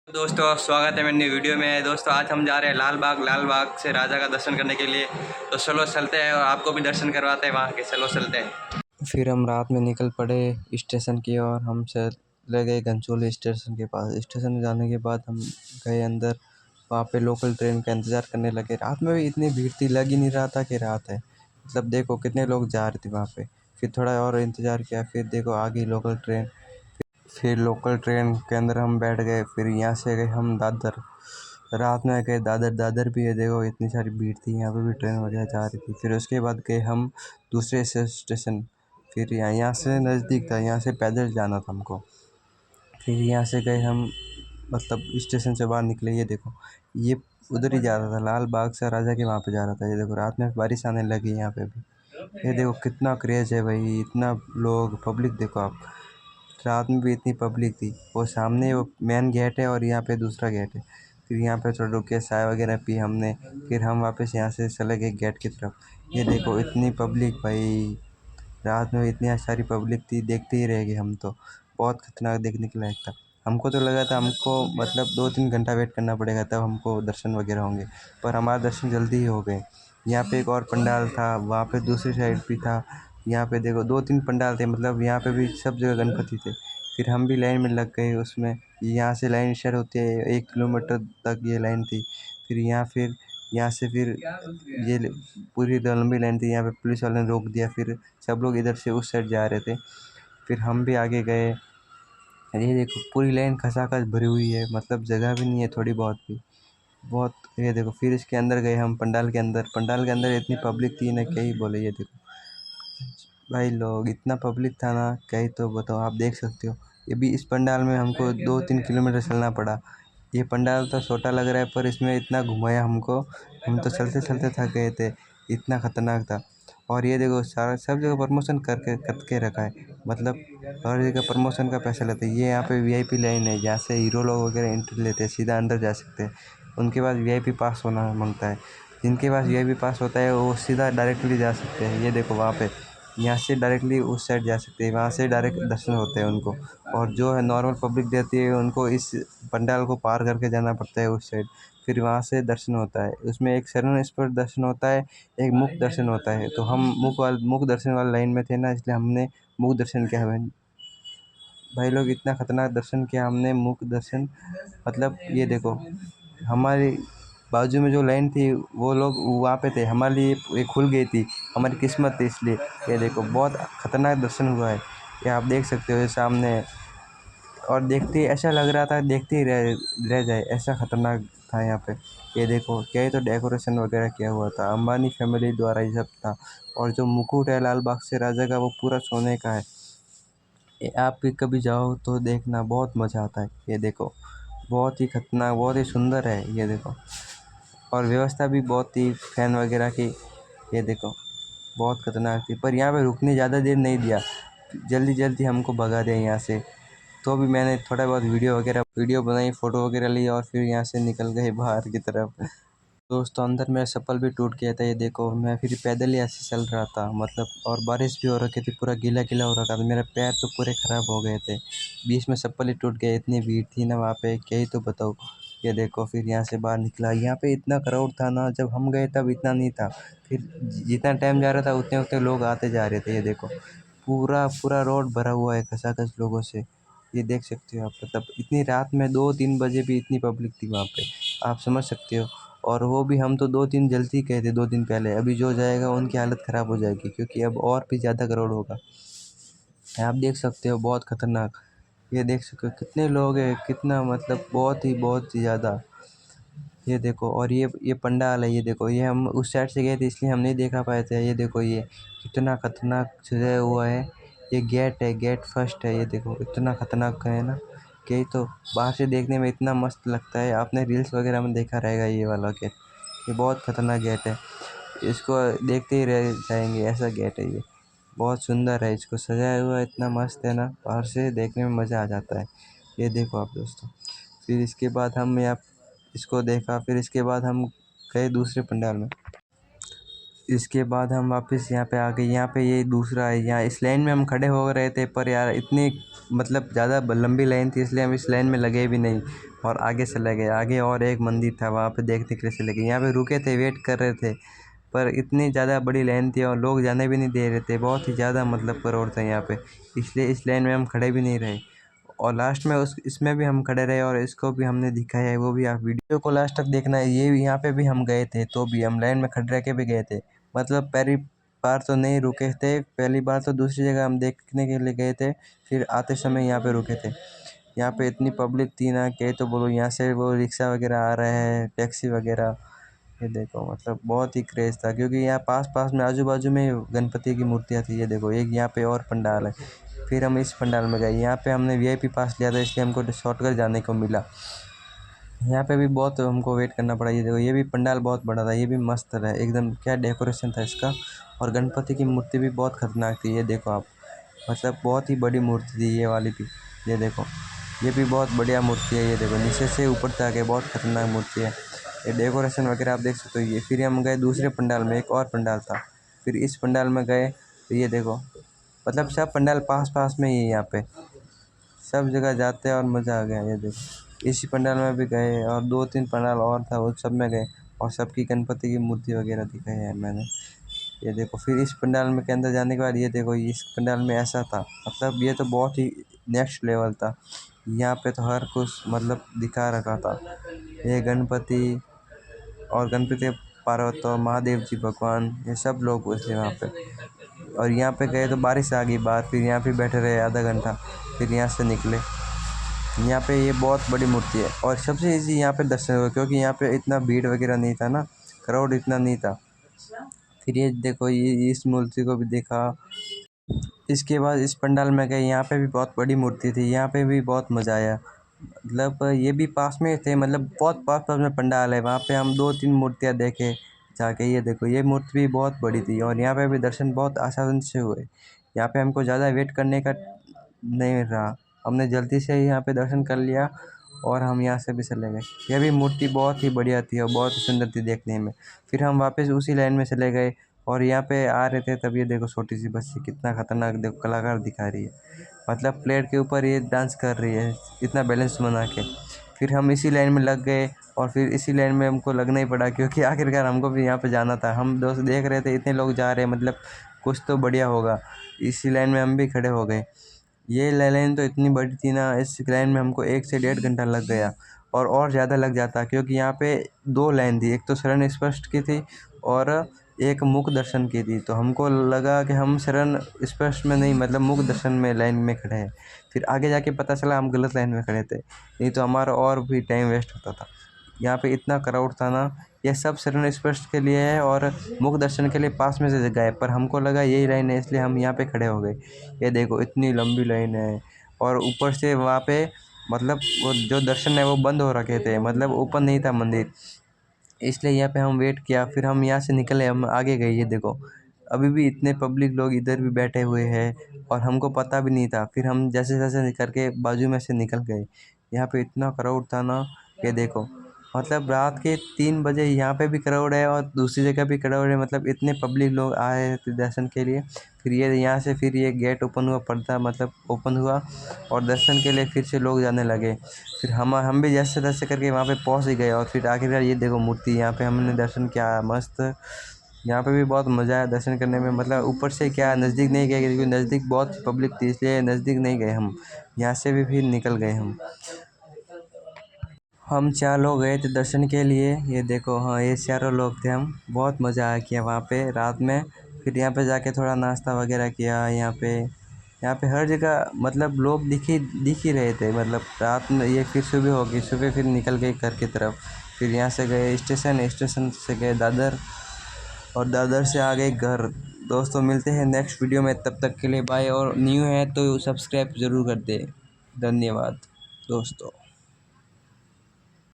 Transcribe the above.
दोस्तों स्वागत है मेरी नई वीडियो में। दोस्तों आज हम जा रहे हैं लाल बाग से राजा का दर्शन करने के लिए। तो चलो चलते हैं और आपको भी दर्शन करवाते हैं वहाँ के। चलो चलते हैं। फिर हम रात में निकल पड़े स्टेशन की ओर। हम चले गए घनसोली स्टेशन के पास। स्टेशन में जाने के बाद हम गए अंदर। वहाँ पे लोकल ट्रेन का इंतज़ार करने लगे। रात में भी इतनी भीड़ थी, लग ही नहीं रहा था कि रात है। मतलब देखो कितने लोग जा रहे थे वहाँ पे। फिर थोड़ा और इंतज़ार किया, फिर देखो आ गई लोकल ट्रेन। फिर लोकल ट्रेन के अंदर हम बैठ गए। फिर यहाँ से गए हम दादर। रात में गए दादर। दादर भी है, देखो इतनी सारी भीड़ थी, यहाँ पे भी ट्रेन वगैरह जा रही थी। फिर उसके बाद गए हम दूसरे स्टेशन। फिर यहाँ से नज़दीक था, यहाँ से पैदल जाना था हमको। फिर यहाँ से गए हम, मतलब स्टेशन से बाहर निकले। ये देखो ये उधर ही जा रहा था, लाल बाग से राजा के वहाँ पे जा रहा था। ये देखो रात में बारिश आने लगी यहाँ पे भी। ये देखो कितना क्रेज़ है भाई, इतना लोग पब्लिक देखो आप। रात में भी इतनी पब्लिक थी। वो सामने वो मेन गेट है और यहाँ पे दूसरा गेट है। फिर यहाँ पे थोड़ा रुके, चाय वगैरह पी हमने। फिर हम वापस यहाँ से चले गए गेट की तरफ। ये देखो इतनी पब्लिक भाई, रात में इतनी सारी पब्लिक थी, देखते ही रह गए हम तो। बहुत खतरनाक देखने के लायक था। हमको तो लगा था हमको मतलब 2-3 घंटा वेट करना पड़ेगा तब हमको दर्शन वगैरह होंगे, पर हमारा दर्शन जल्दी ही हो गए। यहाँ पे एक और पंडाल था, वहाँ पे दूसरी साइड भी था। यहाँ पे देखो 2-3 पंडाल थे, मतलब यहाँ पे भी सब जगह गणपति थे। फिर हम भी लाइन में लग गए उसमें। यहाँ से लाइन स्टार्ट होती है, 1 किलोमीटर तक ये लाइन थी। फिर यहाँ से फिर ये पूरी लंबी लाइन थी। यहाँ पे पुलिस वाले ने रोक दिया, फिर सब लोग इधर से उस साइड जा रहे थे। फिर हम भी आगे गए। ये देखो पूरी लाइन खचाखच भरी हुई है, मतलब जगह भी नहीं है थोड़ी बहुत भी, बहुत। ये देखो फिर इसके अंदर गए हम, पंडाल के अंदर। पंडाल के अंदर इतनी पब्लिक थी ना, क्या ही बोले। ये देखो भाई लोग, इतना पब्लिक था ना, क्या ही तो बताओ। आप देख सकते हो, ये भी इस पंडाल में हमको 2-3 किलोमीटर चलना पड़ा। ये पंडाल तो छोटा लग रहा है, पर इसमें इतना घुमाया हमको, हम तो चलते चलते थक गए थे, इतना खतरनाक था। और ये देखो सारा सब जगह प्रमोशन करके रखा है, मतलब हर जगह प्रमोशन का पैसा लेते हैं। ये यहाँ पे वीआईपी लाइन है, जहाँ से हीरो लोग वगैरह एंट्री लेते हैं, सीधा अंदर जा सकते हैं। उनके पास वीआईपी पास होना मांगता है। जिनके पास वीआईपी पास होता है वो सीधा डायरेक्टली जा सकते हैं। ये देखो वहाँ पे, यहाँ से डायरेक्टली उस साइड जा सकते हैं, वहाँ से डायरेक्ट दर्शन होते हैं उनको। और जो है नॉर्मल पब्लिक देती है, उनको इस पंडाल को पार करके जाना पड़ता है उस साइड। फिर वहाँ से दर्शन होता है। उसमें एक शरण स्पर्श दर्शन होता है, एक मुख दर्शन होता है। तो हम मुख दर्शन वाली लाइन में थे ना, इसलिए हमने मुख दर्शन किया। भाई लोग इतना खतरनाक दर्शन किया हमने, मुख दर्शन। मतलब ये देखो हमारी बाजू में जो लाइन थी वो लोग वहाँ पे थे, हमारे लिए ये खुल गई थी, हमारी किस्मत थी इसलिए। ये देखो बहुत खतरनाक दर्शन हुआ है, ये आप देख सकते हो ये सामने। और देखते ही ऐसा लग रहा था, देखते ही रह जाए, ऐसा खतरनाक था यहाँ पे। ये देखो क्या ही तो डेकोरेशन वगैरह किया हुआ था, अंबानी फैमिली द्वारा ये सब था। और जो मुकुट है लाल बाग से राजा का, वो पूरा सोने का है। आप भी कभी जाओ तो देखना, बहुत मज़ा आता है। ये देखो बहुत ही खतरनाक, बहुत ही सुंदर है। ये देखो, और व्यवस्था भी बहुत थी फैन वगैरह की। ये देखो बहुत खतरनाक थी, पर यहाँ पे रुकने ज़्यादा देर नहीं दिया, जल्दी जल्दी हमको भगा दिया यहाँ से। तो भी मैंने थोड़ा बहुत वीडियो बनाई, फ़ोटो वगैरह ली, और फिर यहाँ से निकल गए बाहर की तरफ। दोस्तों अंदर मेरा चप्पल भी टूट गया था। ये देखो मैं फिर पैदल ही ऐसे चल रहा था, मतलब, और बारिश भी हो रखी थी, पूरा गीला गीला हो रखा था, मेरे पैर तो पूरे ख़राब हो गए थे। बीच में चप्पल ही टूट गया, इतनी भीड़ थी ना वहाँ पे, क्या ही तो बताऊँ। ये देखो फिर यहाँ से बाहर निकला, यहाँ पे इतना क्राउड था ना, जब हम गए तब इतना नहीं था। फिर जितना टाइम जा रहा था उतने उतने लोग आते जा रहे थे। ये देखो पूरा पूरा रोड भरा हुआ है खचाखच लोगों से। ये देख सकते हो आप, मतलब इतनी रात में 2-3 बजे भी इतनी पब्लिक थी वहाँ पे, आप समझ सकते हो। और वो भी हम तो 2 दिन जल्दी गए थे, 2 दिन पहले। अभी जो जाएगा उनकी हालत ख़राब हो जाएगी, क्योंकि अब और भी ज़्यादा क्राउड होगा। आप देख सकते हो बहुत ख़तरनाक। ये देख सकते हो कितने लोग हैं, कितना, मतलब बहुत ही ज़्यादा। ये देखो, और ये पंडाल है। ये देखो, ये हम उस साइड से गए थे इसलिए हम नहीं देखा पाए थे। ये देखो ये कितना खतरनाक सजाया हुआ है। ये गेट है, गेट फर्स्ट है। ये देखो इतना खतरनाक है ना, कि तो बाहर से देखने में इतना मस्त लगता है। आपने रील्स वगैरह में देखा रहेगा ये वाला गेट। ये बहुत खतरनाक गेट है, इसको देखते ही रह जाएंगे, ऐसा गेट है ये। बहुत सुंदर है, इसको सजाया हुआ इतना मस्त है ना, बाहर से देखने में मज़ा आ जाता है। ये देखो आप दोस्तों। फिर इसके बाद हम यहाँ इसको देखा, फिर इसके बाद हम गए दूसरे पंडाल में। इसके बाद हम वापस यहाँ पे आ गए। यहाँ पे ये दूसरा है। यहाँ इस लाइन में हम खड़े हो रहे थे, पर यार इतनी मतलब ज़्यादा लंबी लाइन थी, इसलिए हम इस लाइन में लगे भी नहीं और आगे चले गए। आगे और एक मंदिर था, वहाँ पे देखने के लिए चले गए। यहाँ पे रुके थे, वेट कर रहे थे, पर इतनी ज़्यादा बड़ी लाइन थी और लोग जाने भी नहीं दे रहे थे। बहुत ही ज़्यादा मतलब क्राउड था यहाँ पे, इसलिए इस लाइन में हम खड़े भी नहीं रहे। और लास्ट में इसमें भी हम खड़े रहे और इसको भी हमने दिखाया है, वो भी आप वीडियो को लास्ट तक देखना है। ये भी यहाँ पे भी हम गए थे, तो भी हम लाइन में खड़े रह के भी गए थे। मतलब पहली बार तो नहीं रुके थे, पहली बार तो दूसरी जगह हम देखने के लिए गए थे, फिर आते समय यहाँ पे रुके थे। यहाँ पे इतनी पब्लिक थी ना, क्या तो बोलो। यहाँ से वो रिक्शा वगैरह आ रहे हैं, टैक्सी वगैरह। ये देखो मतलब बहुत ही क्रेज़ था, क्योंकि यहाँ पास में आजू बाजू में गणपति की मूर्तियाँ थी। ये देखो एक यहाँ पे और पंडाल है। फिर हम इस पंडाल में गए। यहाँ पे हमने VIP पास लिया था, इसलिए हमको शॉर्टकट जाने को मिला। यहाँ पे भी बहुत हमको वेट करना पड़ा। ये देखो ये भी पंडाल बहुत बड़ा था, ये भी मस्त था एकदम, क्या डेकोरेशन था इसका। और गणपति की मूर्ति भी बहुत खतरनाक थी। ये देखो आप, मतलब बहुत ही बड़ी मूर्ति थी ये वाली भी। ये देखो ये भी बहुत बढ़िया मूर्ति है। ये देखो नीचे से ऊपर तक है, बहुत खतरनाक मूर्ति है। ये डेकोरेशन वगैरह आप देख सकते हो। ये फिर हम गए दूसरे पंडाल में, एक और पंडाल था। फिर इस पंडाल में गए, तो ये देखो मतलब सब पंडाल पास में ही है। यहाँ पे सब जगह जाते हैं और मज़ा आ गया। ये देखो इसी पंडाल में भी गए और 2-3 पंडाल और था, वो सब में गए और सबकी गणपति की मूर्ति वगैरह दिखाई है मैंने। ये देखो फिर इस पंडाल में के अंदर जाने के बाद, ये देखो इस पंडाल में ऐसा था, मतलब ये तो बहुत ही नेक्स्ट लेवल था। यहाँ पे तो हर कुछ मतलब दिखा रखा था। ये गणपति और गणपति पार्वती और महादेव जी भगवान, ये सब लोग थे वहाँ पे। और यहाँ पे गए तो बारिश आ गई बाहर, फिर यहाँ पे बैठे रहे आधा घंटा, फिर यहाँ से निकले। यहाँ पे ये बहुत बड़ी मूर्ति है और सबसे ईजी यहाँ पे दर्शन हुआ, क्योंकि यहाँ पे इतना भीड़ वगैरह नहीं था ना, क्राउड इतना नहीं था। फिर ये देखो ये इस मूर्ति को भी देखा। इसके बाद इस पंडाल में गए, यहाँ पे भी बहुत बड़ी मूर्ति थी, यहाँ पे भी बहुत मज़ा आया। मतलब ये भी पास में थे, मतलब बहुत पास में पंडाल है, वहाँ पे हम 2-3 मूर्तियाँ देखे जाके। ये देखो ये मूर्ति भी बहुत बड़ी थी और यहाँ पे भी दर्शन बहुत आसानी से हुए। यहाँ पे हमको ज़्यादा वेट करने का नहीं रहा, हमने जल्दी से यहाँ पे दर्शन कर लिया और हम यहाँ से भी चले गए। यह भी मूर्ति बहुत ही बढ़िया थी और बहुत ही सुंदर थी देखने में। फिर हम वापस उसी लाइन में चले गए और यहाँ पे आ रहे थे, तब ये देखो छोटी सी बच्ची कितना खतरनाक देखो कलाकार दिखा रही है। मतलब प्लेट के ऊपर ये डांस कर रही है इतना बैलेंस बना के। फिर हम इसी लाइन में लग गए और फिर इसी लाइन में हमको लगना ही पड़ा, क्योंकि आखिरकार हमको भी यहाँ पे जाना था। हम दोस्त देख रहे थे इतने लोग जा रहे हैं, मतलब कुछ तो बढ़िया होगा। इसी लाइन में हम भी खड़े हो गए। ये लाइन तो इतनी बड़ी थी ना, इस लाइन में हमको 1 से 1.5 घंटा लग गया और ज़्यादा लग जाता, क्योंकि यहाँ पे 2 लाइन थी, एक तो शरण स्पष्ट की थी और एक मुख दर्शन की थी। तो हमको लगा कि हम शरण स्पष्ट में नहीं, मतलब मुख दर्शन में लाइन में खड़े हैं। फिर आगे जाके पता चला हम गलत लाइन में खड़े थे, नहीं तो हमारा और भी टाइम वेस्ट होता था। यहाँ पे इतना क्राउड था ना। ये सब शरण स्पष्ट के लिए है और मुख दर्शन के लिए पास में से जगह है, पर हमको लगा यही लाइन है, इसलिए हम यहाँ पे खड़े हो गए। ये देखो इतनी लंबी लाइन है और ऊपर से वहाँ पे मतलब वो जो दर्शन है वो बंद हो रखे थे, मतलब ओपन नहीं था मंदिर, इसलिए यहाँ पे हम वेट किया। फिर हम यहाँ से निकले, हम आगे गए। ये देखो अभी भी इतने पब्लिक लोग इधर भी बैठे हुए हैं और हमको पता भी नहीं था। फिर हम जैसे जैसे करके बाजू में से निकल गए। यहाँ पे इतना क्राउड था ना, ये देखो मतलब रात के 3 बजे यहाँ पे भी क्राउड है और दूसरी जगह भी क्राउड है, मतलब इतने पब्लिक लोग आए थे दर्शन के लिए। फिर ये यहाँ से फिर ये गेट ओपन हुआ, पर्दा मतलब ओपन हुआ और दर्शन के लिए फिर से लोग जाने लगे। फिर हम भी जैसे तैसे करके वहाँ पे पहुँच ही गए और फिर आखिरकार ये देखो मूर्ति, यहाँ पे हमने दर्शन किया मस्त। यहाँ पे भी बहुत मज़ा आया दर्शन करने में। मतलब ऊपर से क्या नज़दीक नहीं गए, क्योंकि नज़दीक बहुत पब्लिक थी, इसलिए नज़दीक नहीं गए हम। यहाँ से भी फिर निकल गए हम 4 लोग गए थे दर्शन के लिए। ये देखो हाँ ये चारों लोग थे हम। बहुत मज़ा आया किया वहाँ पे रात में। फिर यहाँ पे जाके थोड़ा नाश्ता वगैरह किया। यहाँ पे हर जगह मतलब लोग दिख ही रहे थे। मतलब रात में ये फिर सुबह हो गई, सुबह फिर निकल गए घर की तरफ। फिर यहाँ से गए स्टेशन से गए दादर और दादर से आ गए घर। दोस्तों मिलते हैं नेक्स्ट वीडियो में, तब तक के लिए बाय। और न्यू है तो सब्सक्राइब ज़रूर कर दे। धन्यवाद दोस्तों।